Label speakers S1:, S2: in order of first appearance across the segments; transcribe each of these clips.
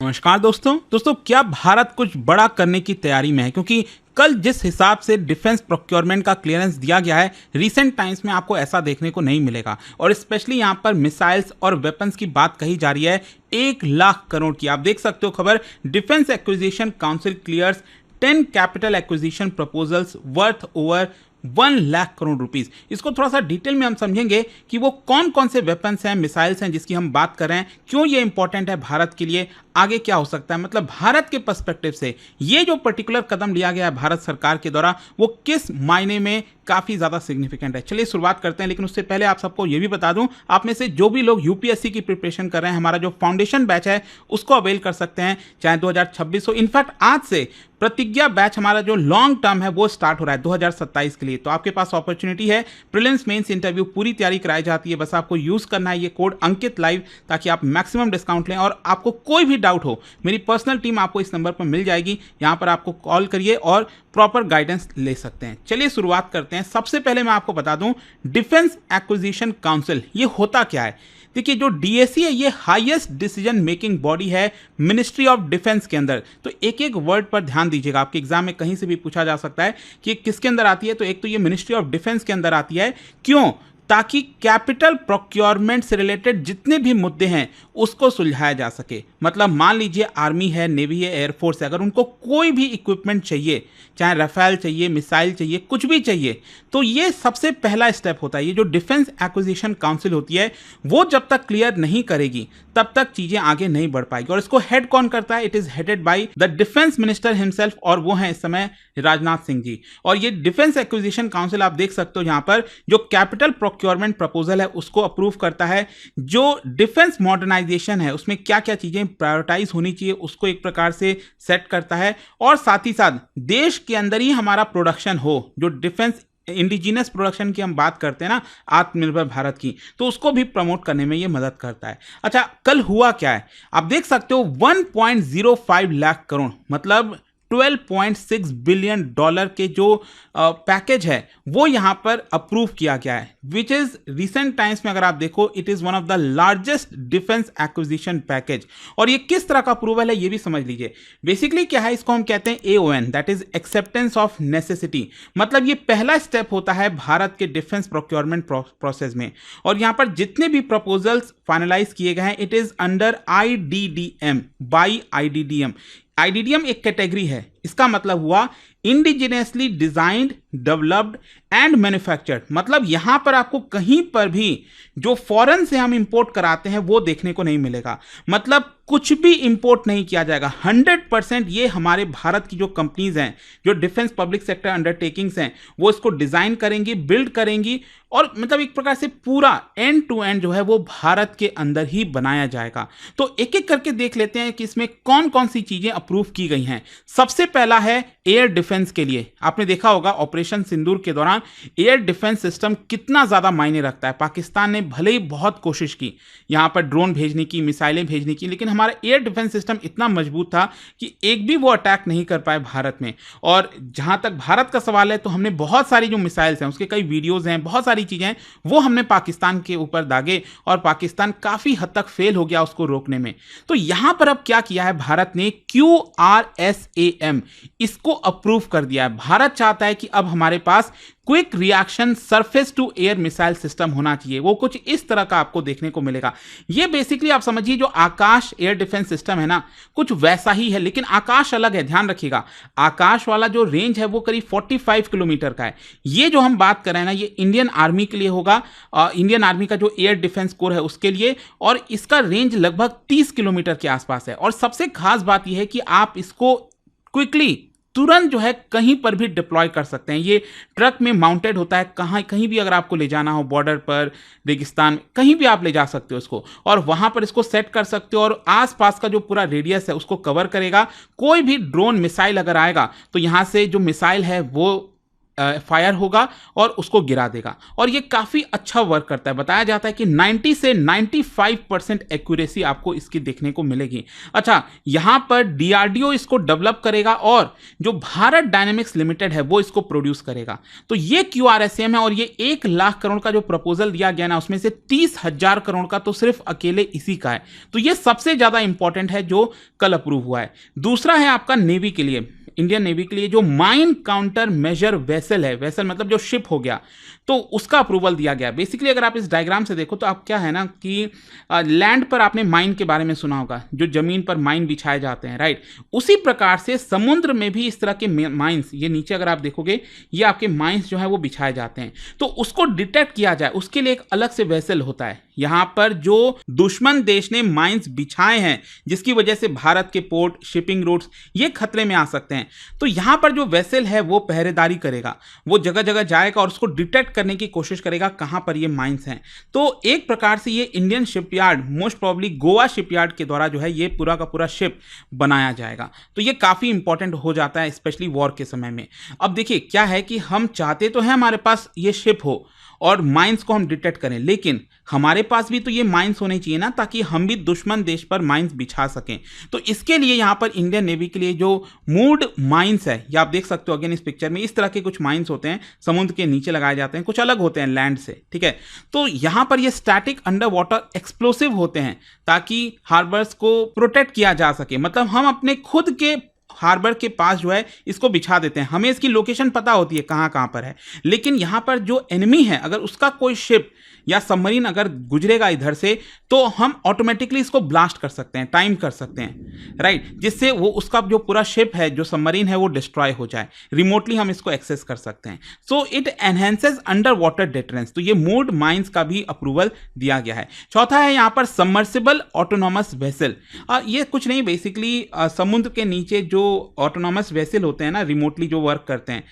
S1: नमस्कार दोस्तों क्या भारत कुछ बड़ा करने की तैयारी में है? क्योंकि कल जिस हिसाब से डिफेंस प्रोक्योरमेंट का क्लियरेंस दिया गया है, रिसेंट टाइम्स में आपको ऐसा देखने को नहीं मिलेगा। और स्पेशली यहाँ पर मिसाइल्स और वेपन्स की बात कही जा रही है 1 लाख करोड़ की। आप देख सकते हो खबर, defence acquisition council clears 10 capital acquisition proposals worth over 1 lakh crore rupees. इसको थोड़ा सा डिटेल में हम समझेंगे कि वो कौन कौन से वेपन्स हैं, मिसाइल्स हैं जिसकी हम बात कर रहे हैं, क्यों ये इंपॉर्टेंट है भारत के लिए, आगे क्या हो सकता है। मतलब भारत के पर्सपेक्टिव से ये जो पर्टिकुलर कदम लिया गया है भारत सरकार के द्वारा, वो किस मायने में काफ़ी ज़्यादा सिग्निफिकेंट है। चलिए शुरुआत करते हैं, लेकिन उससे पहले आप सबको ये भी बता दूं, आप में से जो भी लोग यूपीएससी की प्रिपरेशन कर रहे हैं, हमारा जो फाउंडेशन बैच है उसको अवेल कर सकते हैं, चाहे 2026 हो। इनफैक्ट आज से प्रतिज्ञा बैच हमारा जो लॉन्ग टर्म है वो स्टार्ट हो रहा है 2027 के लिए। तो आपके पास अपॉर्चुनिटी है, प्रीलिम्स मेंस इंटरव्यू पूरी तैयारी कराई जाती है, बस आपको यूज़ करना है ये कोड अंकित लाइव, ताकि आप मैक्सिमम डिस्काउंट लें। और आपको कोई भी डाउट हो, मेरी पर्सनल टीम आपको इस नंबर पर मिल जाएगी, यहाँ पर आपको कॉल करिए और प्रॉपर गाइडेंस ले सकते हैं। चलिए शुरुआत करते हैं। सबसे पहले मैं आपको बता दूं, डिफेंस एक्विजिशन काउंसिल ये होता क्या है। देखिए, जो डीएसी है ये हाईएस्ट डिसीजन मेकिंग बॉडी है मिनिस्ट्री ऑफ डिफेंस के अंदर। तो एक एक वर्ड पर ध्यान दीजिएगा, आपके एग्जाम में कहीं से भी पूछा जा सकता है कि किसके अंदर आती है। तो एक तो ये मिनिस्ट्री ऑफ डिफेंस के अंदर आती है। क्यों? ताकि कैपिटल प्रोक्योरमेंट से रिलेटेड जितने भी मुद्दे हैं उसको सुलझाया जा सके। मतलब मान लीजिए आर्मी है, नेवी है, एयरफोर्स है, अगर उनको कोई भी इक्विपमेंट चाहिए, चाहे रफेल चाहिए, मिसाइल चाहिए, कुछ भी चाहिए, तो ये सबसे पहला स्टेप होता है। ये जो डिफेंस एक्विजिशन काउंसिल होती है वो जब तक क्लियर नहीं करेगी तब तक चीजें आगे नहीं बढ़ पाएगी। और इसको हेड कौन करता है? It is headed by the defence minister himself, और वो है इस समय राजनाथ सिंह जी। और ये डिफेंस एक्विजिशन काउंसिल आप देख सकते हो, यहाँ पर जो कैपिटल प्रोक्योरमेंट प्रपोजल है उसको अप्रूव करता है। जो डिफेंस मॉडर्नाइजेशन है उसमें क्या क्या चीजें प्रायोरिटाइज होनी चाहिए उसको एक प्रकार से सेट करता है। और साथ ही साथ देश के अंदर ही हमारा प्रोडक्शन हो, जो डिफेंस इंडिजिनस प्रोडक्शन की हम बात करते हैं ना, आत्मनिर्भर भारत की, तो उसको भी प्रमोट करने में ये मदद करता है। अच्छा, कल हुआ क्या है आप देख सकते हो, 1.05 लाख करोड़ मतलब 12.6 बिलियन डॉलर के जो पैकेज है वो यहां पर अप्रूव किया गया है, विच इज रिसेंट टाइम्स में अगर आप देखो it is one of the largest defence acquisition package. और ये किस तरह का अप्रूवल है ये भी समझ लीजिए। बेसिकली क्या है, इसको हम कहते हैं AON, that is acceptance of necessity. मतलब ये पहला स्टेप होता है भारत के डिफेंस प्रोक्योरमेंट प्रोसेस में। और यहां पर जितने भी प्रपोजल्स फाइनलाइज किए गए हैं, it is under IDDM, by IDDM। IDDM एक कैटेगरी है, इसका मतलब हुआ indigenously designed, developed and manufactured. मतलब यहां पर आपको कहीं पर भी जो फॉरेन से हम इंपोर्ट कराते हैं वो देखने को नहीं मिलेगा। मतलब कुछ भी इंपोर्ट नहीं किया जाएगा, 100% ये हमारे भारत की जो कंपनीज हैं, जो डिफेंस पब्लिक सेक्टर अंडरटेकिंग्स हैं, वो इसको डिजाइन करेंगी, बिल्ड करेंगी, और मतलब एक प्रकार से पूरा एंड टू एंड जो है वो भारत के अंदर ही बनाया जाएगा। तो एक एक करके देख लेते हैं कि इसमें कौन कौन सी चीजें अप्रूव की गई हैं। सबसे पहला है एयर डिफेंस के लिए। आपने देखा होगा ऑपरेशन सिंदूर के दौरान एयर डिफेंस सिस्टम कितना ज्यादा मायने रखता है। पाकिस्तान ने भले ही बहुत कोशिश की यहां पर ड्रोन भेजने की, मिसाइलें भेजने की, लेकिन हमारा एयर डिफेंस सिस्टम इतना मजबूत था कि एक भी वो अटैक नहीं कर पाए भारत में। और जहां तक भारत का सवाल है, तो हमने बहुत सारी जो मिसाइल्स हैं उसके कई वीडियोज हैं, बहुत सारी चीजें वो हमने पाकिस्तान के ऊपर दागे, और पाकिस्तान काफी हद तक फेल हो गया उसको रोकने में। तो यहां पर अब क्या किया है भारत ने, QRSAM इसको अप्रूव कर दिया है। भारत चाहता है कि अब हमारे पास quick reaction surface to air missile system होना चाहिए। वो कुछ इस तरह का आपको देखने को मिलेगा। ये बेसिकली आप समझिए जो आकाश एयर डिफेंस सिस्टम है ना, कुछ वैसा ही है, लेकिन आकाश अलग है। ध्यान रखिएगा, आकाश वाला जो रेंज है वो करीब 45 किलोमीटर का है। ये जो हम बात कर रहे हैं ना, ये इंडियन आर्मी के लिए होगा, इंडियन आर्मी का जो एयर डिफेंस कोर है उसके लिए, और इसका रेंज लगभग 30 किलोमीटर के आसपास है। और सबसे खास बात यह है कि आप इसको क्विकली तुरंत जो है कहीं पर भी डिप्लॉय कर सकते हैं। ये ट्रक में माउंटेड होता है, कहीं भी अगर आपको ले जाना हो, बॉर्डर पर, रेगिस्तान, कहीं भी आप ले जा सकते हो इसको, और वहां पर इसको सेट कर सकते हो, और आसपास का जो पूरा रेडियस है उसको कवर करेगा। कोई भी ड्रोन मिसाइल अगर आएगा तो यहां से जो मिसाइल है वो फायर होगा और उसको गिरा देगा, और ये काफ़ी अच्छा वर्क करता है। बताया जाता है कि 90 से 95% एक्यूरेसी आपको इसकी देखने को मिलेगी। अच्छा, यहाँ पर डीआरडीओ इसको डेवलप करेगा और जो भारत डायनेमिक्स लिमिटेड है वो इसको प्रोड्यूस करेगा। तो ये QRSAM है और ये 1 लाख करोड़ का जो प्रपोजल दिया गया ना, उसमें से 30,000 करोड़ का तो सिर्फ अकेले इसी का है। तो ये सबसे ज़्यादा इंपॉर्टेंट है जो कल अप्रूव हुआ है। दूसरा है आपका नेवी के लिए, इंडियन नेवी के लिए जो माइन काउंटर मेजर वेसल है, वेसल मतलब जो शिप हो गया, तो उसका अप्रूवल दिया गया। बेसिकली अगर आप इस डायग्राम से देखो तो आप क्या है ना कि लैंड पर आपने माइन के बारे में सुना होगा, जो जमीन पर माइन बिछाए जाते हैं, राइट। उसी प्रकार से समुद्र में भी इस तरह के माइंस, ये नीचे अगर आप देखोगे ये आपके माइंस जो है वो बिछाए जाते हैं। तो उसको डिटेक्ट किया जाए उसके लिए एक अलग से वेसल होता है। यहां पर जो दुश्मन देश ने माइंस बिछाए हैं जिसकी वजह से भारत के पोर्ट, शिपिंग रूट्स ये खतरे में आ सकते हैं, तो यहां पर जो वेसल है वो पहरेदारी करेगा, वो जगह जगह जाएगा और उसको डिटेक्ट करने की कोशिश करेगा कहां पर ये माइंस हैं। तो एक प्रकार से ये Indian shipyard, most probably Goa shipyard के द्वारा जो है ये पूरा का पूरा शिप बनाया जाएगा। तो ये काफी इंपॉर्टेंट हो जाता है स्पेशली वॉर के समय में। अब देखिए क्या है कि हम चाहते तो हैं हमारे पास ये शिप हो और माइंस को हम डिटेक्ट करें, लेकिन हमारे पास भी तो ये माइंस होने चाहिए ना, ताकि हम भी दुश्मन देश पर माइंस बिछा सकें। तो इसके लिए यहाँ पर इंडियन नेवी के लिए जो मूड माइंस है, ये आप देख सकते हो अगेन इस पिक्चर में, इस तरह के कुछ माइंस होते हैं, समुद्र के नीचे लगाए जाते हैं, कुछ अलग होते हैं लैंड से, ठीक है। तो यहाँ पर ये स्टैटिक अंडर वाटर एक्सप्लोसिव होते हैं ताकि हार्बर्स को प्रोटेक्ट किया जा सके। मतलब हम अपने खुद के हार्बर के पास जो है इसको बिछा देते हैं, हमें इसकी लोकेशन पता होती है कहाँ कहाँ पर है, लेकिन यहाँ पर जो एनिमी है अगर उसका कोई शिप या सबमरीन अगर गुजरेगा इधर से तो हम ऑटोमेटिकली इसको ब्लास्ट कर सकते हैं, टाइम कर सकते हैं, राइट, जिससे वो उसका जो पूरा शिप है, जो सबमरीन है, वो डिस्ट्रॉय हो जाए। रिमोटली हम इसको एक्सेस कर सकते हैं। So it enhances under water deterrence. तो ये मूड माइंस का भी अप्रूवल दिया गया है। चौथा है यहाँ पर सबमर्सिबल ऑटोनॉमस वेसल। ये कुछ नहीं, बेसिकली समुद्र के नीचे जो ऑटोनॉमस वेसल होते हैं ना, रिमोटली जो वर्क करते हैं,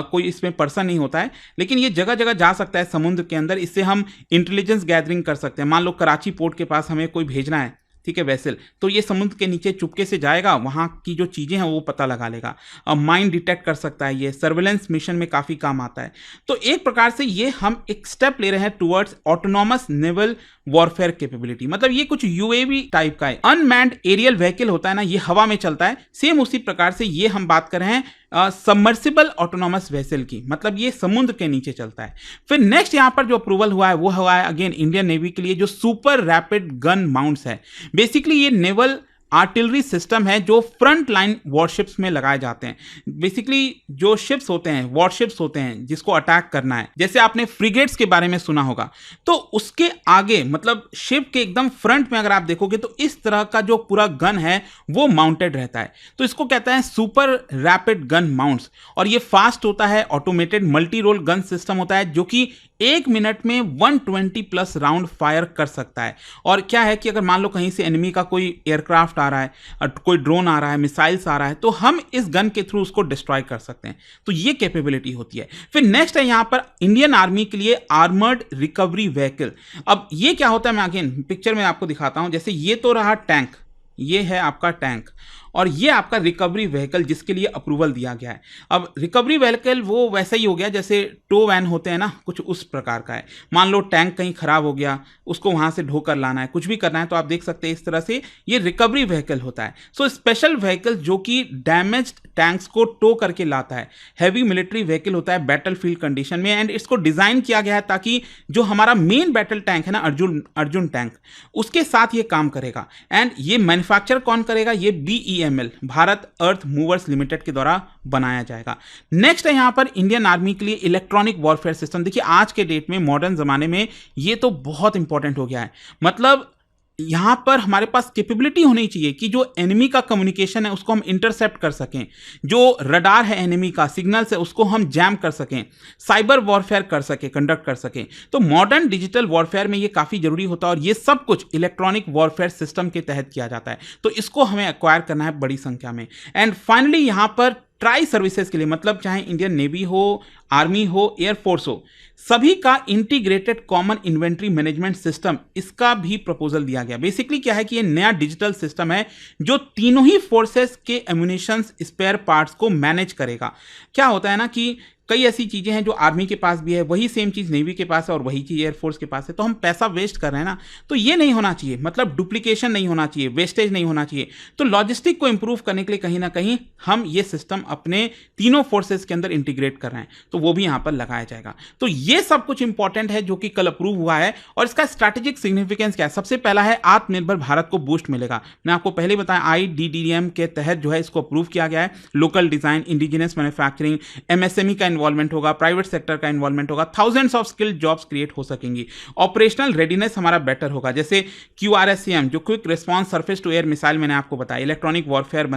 S1: कोई इसमें पर्सन नहीं होता है, लेकिन ये जगह जगह जा सकता है समुद्र के अंदर। इससे हम इंटेलिजेंस गैदरिंग कर सकते हैं। मान लो कराची पोर्ट के पास हमें कोई भेजना है, ठीक है, वेसल, तो ये समुद्र के नीचे चुपके से जाएगा, वहाँ की जो चीज़ें हैं वो पता लगा लेगा, माइन डिटेक्ट कर सकता है, ये सर्वेलेंस मिशन में काफ़ी काम आता है। तो एक प्रकार से ये हम एक स्टेप ले रहे हैं towards autonomous naval warfare capability. मतलब ये कुछ यूएवी टाइप का है। अनमैन्ड एरियल व्हीकल होता है ना, ये हवा में चलता है, सेम उसी प्रकार से ये हम बात कर रहे हैं सबमर्सिबल ऑटोनॉमस वेसल की, मतलब ये समुद्र के नीचे चलता है। फिर नेक्स्ट यहाँ पर जो अप्रूवल हुआ है वो हुआ है अगेन इंडियन नेवी के लिए जो सुपर रैपिड गन माउंट्स है। बेसिकली ये नेवल आर्टिलरी सिस्टम है जो फ्रंट लाइन वॉरशिप्स में लगाए जाते हैं। बेसिकली जो शिप्स होते हैं, वॉरशिप्स होते हैं जिसको अटैक करना है, जैसे आपने फ्रिगेट्स के बारे में सुना होगा, तो उसके आगे मतलब शिप के एकदम फ्रंट में अगर आप देखोगे तो इस तरह का जो पूरा गन है वो माउंटेड रहता है। तो इसको कहते हैं सुपर रैपिड गन माउंट्स, और ये फास्ट होता है, automated multi role gun system होता है जो कि 1 मिनट में 120 प्लस राउंड फायर कर सकता है। और क्या है कि अगर मान लो कहीं से एनिमी का कोई एयरक्राफ्ट आ रहा है, कोई ड्रोन आ रहा है, मिसाइल्स आ रहा है, तो हम इस गन के थ्रू उसको डिस्ट्रॉय कर सकते हैं। तो ये कैपेबिलिटी होती है। फिर नेक्स्ट है यहाँ पर इंडियन आर्मी के लिए आर्मर्ड रिकवरी व्हीकल। अब ये क्या होता है, मैं अगेन पिक्चर में आपको दिखाता हूं। जैसे ये तो रहा टैंक, ये है आपका टैंक, और ये आपका रिकवरी व्हीकल जिसके लिए अप्रूवल दिया गया है। अब रिकवरी व्हीकल वो वैसा ही हो गया जैसे टो वैन होते हैं ना, कुछ उस प्रकार का है। मान लो टैंक कहीं खराब हो गया, उसको वहां से ढोकर लाना है, कुछ भी करना है, तो आप देख सकते हैं इस तरह से ये रिकवरी व्हीकल होता है। सो स्पेशल व्हीकल जो कि डैमेज्ड टैंक्स को टो करके लाता है। हैवी मिलिट्री व्हीकल होता है बैटलफील्ड कंडीशन में, एंड इसको डिजाइन किया गया है ताकि जो हमारा मेन बैटल टैंक है ना, अर्जुन टैंक, उसके साथ ये काम करेगा। एंड ये मैन्युफैक्चर कौन करेगा, ये BEML, भारत अर्थ मूवर्स लिमिटेड के द्वारा बनाया जाएगा। नेक्स्ट है यहां पर इंडियन आर्मी के लिए इलेक्ट्रॉनिक वॉरफेयर सिस्टम। देखिए आज के डेट में, मॉडर्न जमाने में ये तो बहुत इंपॉर्टेंट हो गया है। मतलब यहां पर हमारे पास कैपेबिलिटी होनी चाहिए कि जो एनिमी का कम्युनिकेशन है उसको हम इंटरसेप्ट कर सकें, जो रडार है एनिमी का, सिग्नल्स है, उसको हम जैम कर सकें, साइबर वॉरफेयर कर सकें, कंडक्ट कर सकें। तो मॉडर्न डिजिटल वॉरफेयर में ये काफ़ी जरूरी होता है, और ये सब कुछ इलेक्ट्रॉनिक वॉरफेयर सिस्टम के तहत किया जाता है। तो इसको हमें एक्वायर करना है बड़ी संख्या में। एंड फाइनली यहाँ पर ट्राई सर्विसेज के लिए, मतलब चाहे इंडियन नेवी हो, आर्मी हो, एयरफोर्स हो, सभी का integrated common inventory management system, इसका भी प्रपोजल दिया गया। बेसिकली क्या है कि ये नया डिजिटल सिस्टम है जो तीनों ही फोर्सेस के एम्यूनिशंस, स्पेयर पार्ट्स को मैनेज करेगा। क्या होता है ना कि कई ऐसी चीज़ें हैं जो आर्मी के पास भी है, वही सेम चीज़ नेवी के पास है और वही चीज़ एयरफोर्स के पास है, तो हम पैसा वेस्ट कर रहे हैं ना, तो ये नहीं होना चाहिए। मतलब डुप्लीकेशन नहीं होना चाहिए, वेस्टेज नहीं होना चाहिए। तो लॉजिस्टिक को इंप्रूव करने के लिए कहीं ना कहीं हम ये सिस्टम अपने तीनों फोर्सेस के अंदर इंटीग्रेट कर रहे हैं, तो वो भी यहाँ पर लगाया जाएगा। तो ये सब कुछ इंपॉर्टेंट है जो कि कल अप्रूव हुआ है। और इसका स्ट्रैटेजिक सिग्निफिकेंस क्या है? सबसे पहला है आत्मनिर्भर भारत को बूस्ट मिलेगा। मैं आपको पहले बताया IDDM के तहत जो है इसको अप्रूव किया गया है। Local design, indigenous manufacturing, MSME का इन्वॉल्वमेंट होगा, प्राइवेट सेक्टर का इन्वॉल्वमेंट होगा, thousands of skilled jobs create हो सकेंगी। ऑपरेशनल रेडीनेस हमारा बेटर होगा, जैसे QRSAM जो quick response surface to air missile मैंने आपको बताया, इलेक्ट्रॉनिक वॉरफेयर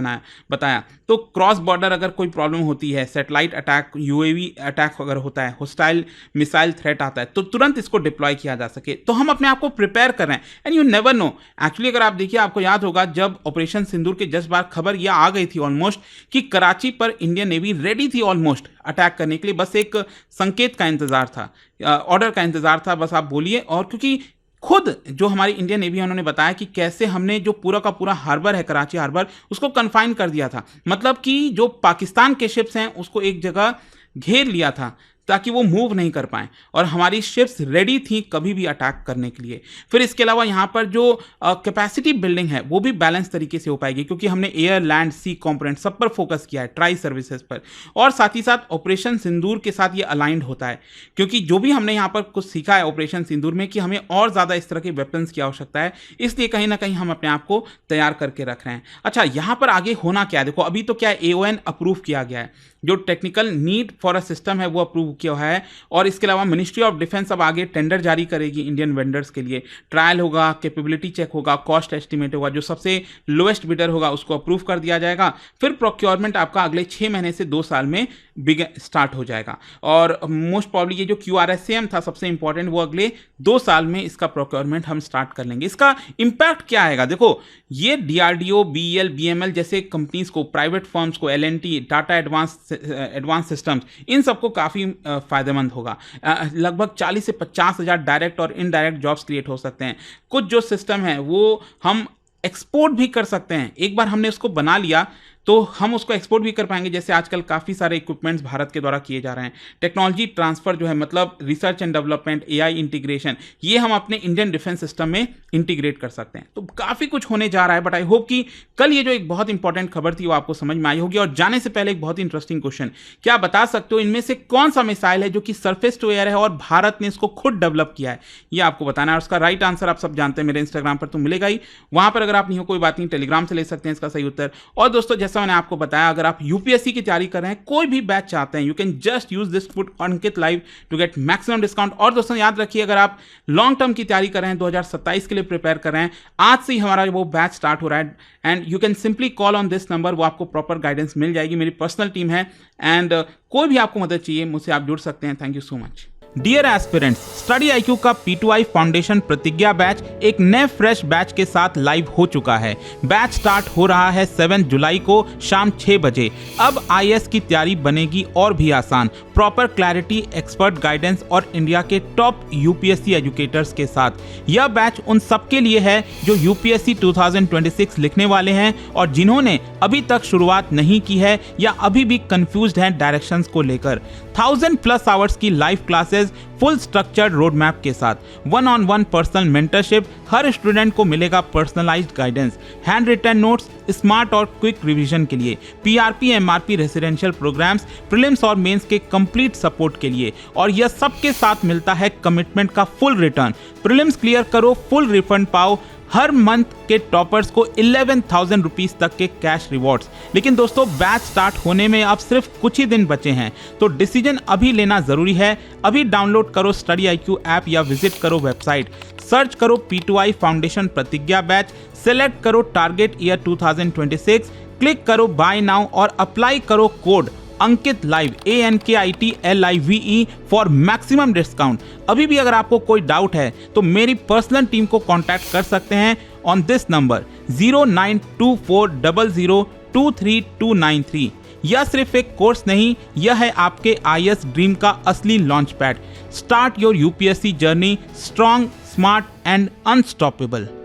S1: बताया। तो क्रॉस बॉर्डर अगर कोई प्रॉब्लम होती है, सैटेलाइट अटैक, UAV अटैक अगर होता है, होस्टाइल मिसाइल थ्रेट आता है, तो तुरंत इसको डिप्लॉय किया जा सके। तो हम अपने आप को प्रिपेयर कर रहे हैं। And you never know, actually अगर आप देखिए, आपको याद होगा जब ऑपरेशन सिंदूर के जस्ट बाद खबर यह आ गई थी ऑलमोस्ट कि कराची पर इंडियन नेवी रेडी थी ऑलमोस्ट अटैक करने के लिए, बस एक संकेत का इंतजार था, ऑर्डर का इंतजार था, बस आप बोलिए। और क्योंकि खुद जो हमारी इंडियन नेवी है उन्होंने बताया कि कैसे हमने जो पूरा का पूरा हार्बर है, कराची हार्बर, उसको कन्फाइन कर दिया था। मतलब कि जो पाकिस्तान के शिप्स हैं उसको एक जगह घेर लिया था ताकि वो मूव नहीं कर पाएं, और हमारी शिप्स रेडी थी कभी भी अटैक करने के लिए। फिर इसके अलावा यहाँ पर जो कैपेसिटी बिल्डिंग है वो भी बैलेंस तरीके से हो पाएगी, क्योंकि हमने एयर, लैंड, सी कंपोनेंट सब पर फोकस किया है, ट्राई सर्विसेज पर। और साथ ही साथ ऑपरेशन सिंदूर के साथ ये अलाइंड होता है, क्योंकि जो भी हमने यहाँ पर कुछ सीखा है ऑपरेशन सिंदूर में कि हमें और ज़्यादा इस तरह के वेपन्स की आवश्यकता है, इसलिए कहीं ना कहीं हम अपने आप को तैयार करके रख रहे हैं। अच्छा, यहाँ पर आगे होना क्या है? देखो, अभी तो क्या AON अप्रूव किया गया है, जो technical need for a system है वो अप्रूव किया है। और इसके अलावा मिनिस्ट्री ऑफ डिफेंस अब आगे टेंडर जारी करेगी इंडियन वेंडर्स के लिए, ट्रायल होगा, कैपेबिलिटी चेक होगा, कॉस्ट एस्टिमेट होगा, जो सबसे लोएस्ट बिडर होगा उसको अप्रूव कर दिया जाएगा। फिर प्रोक्योरमेंट आपका अगले 6 महीने से 2 साल में स्टार्ट हो जाएगा। और मोस्ट प्रॉब्ली ये जो QRSAM था सबसे इंपॉर्टेंट, वो अगले 2 साल में इसका प्रोक्योरमेंट हम स्टार्ट कर लेंगे। इसका इंपैक्ट क्या आएगा? देखो, ये DRDO, BEL, BML जैसे कंपनीज को, प्राइवेट फर्म्स को, L&T, टाटा एडवांस सिस्टम्स, इन सबको काफ़ी फायदेमंद होगा। लगभग 40 से 50 हज़ार डायरेक्ट और इनडायरेक्ट जॉब्स क्रिएट हो सकते हैं। कुछ जो सिस्टम है वो हम एक्सपोर्ट भी कर सकते हैं। एक बार हमने उसको बना लिया तो हम उसको एक्सपोर्ट भी कर पाएंगे, जैसे आजकल काफ़ी सारे इक्विपमेंट्स भारत के द्वारा किए जा रहे हैं। टेक्नोलॉजी ट्रांसफ़र जो है, मतलब research and development, AI integration, ये हम अपने इंडियन डिफेंस सिस्टम में इंटीग्रेट कर सकते हैं। तो काफ़ी कुछ होने जा रहा है। बट आई होप कि कल ये जो एक बहुत इंपॉर्टेंट खबर थी वो आपको समझ में आई होगी। और जाने से पहले एक बहुत इंटरेस्टिंग क्वेश्चन, क्या आप बता सकते हो इनमें से कौन सा मिसाइल है जो कि सरफेस टू एयर है और भारत ने इसको खुद डेवलप किया है? ये आपको बताना है। और उसका राइट आंसर आप सब जानते हैं, मेरे इंस्टाग्राम पर तो मिलेगा ही, वहाँ पर अगर आप नहीं हो कोई बात नहीं, टेलीग्राम से ले सकते हैं इसका सही उत्तर। और दोस्तों, जैसा मैंने आपको बताया, अगर आप UPSC की तैयारी कर रहे हैं, कोई भी बैच चाहते हैं, you can just use this code Ankit live to get maximum discount. और दोस्तों याद रखिए, अगर आप लॉन्ग टर्म की तैयारी कर रहे हैं, 2027 के लिए प्रिपेयर कर रहे हैं, आज से ही हमारा वो बैच स्टार्ट हो रहा है। And you can simply call on this number, वो आपको प्रॉपर गाइडेंस मिल जाएगी। मेरी पर्सनल टीम है एंड कोई भी आपको मदद चाहिए मुझसे आप जुड़ सकते हैं। Thank you so much. Dear aspirants, study IQ का P2I फाउंडेशन प्रतिज्ञा बैच एक नए फ्रेश बैच के साथ लाइव हो चुका है। बैच स्टार्ट हो रहा है 7 जुलाई को शाम 6 बजे। अब IAS की तैयारी बनेगी और भी आसान, प्रॉपर क्लैरिटी, एक्सपर्ट गाइडेंस और इंडिया के टॉप UPSC एजुकेटर्स के साथ। यह बैच उन सबके लिए है जो UPSC 2026 लिखने वाले हैं और जिन्होंने अभी तक शुरुआत नहीं की है या अभी भी कंफ्यूज्ड हैं डायरेक्शंस को लेकर। 1000+ आवर्स की live classes full structured road map के साथ, 1-on-1 पर्सनल मेंटरशिप, हर स्टूडेंट को मिलेगा personalised guidance, hand written notes, smart और क्विक रिवीजन के लिए, PRP MRP residential programmes, prelims और मेंस के कंप्लीट सपोर्ट के लिए। और यह सबके साथ मिलता है कमिटमेंट का फुल रिटर्न। प्रीलिम्स क्लियर करो, फुल रिफंड पाओ, हर मंथ के टॉपर्स को 11,000 रुपीज तक के कैश रिवॉर्ड्स। लेकिन दोस्तों, बैच स्टार्ट होने में अब सिर्फ कुछ ही दिन बचे हैं, तो डिसीजन अभी लेना जरूरी है। अभी डाउनलोड करो स्टडी IQ ऐप या विजिट करो वेबसाइट, सर्च करो P2I फाउंडेशन प्रतिज्ञा बैच, सेलेक्ट करो टारगेट ईयर 2026, क्लिक करो बाय नाउ और अप्लाई करो code Ankit live ANKITLIVE for maximum discount. अभी भी अगर आपको कोई डाउट है तो मेरी पर्सनल टीम को कांटेक्ट कर सकते हैं ऑन दिस नंबर 092400232293। यह सिर्फ एक कोर्स नहीं, यह है आपके IAS ड्रीम का असली launch pad. Start your UPSC journey strong, smart and unstoppable.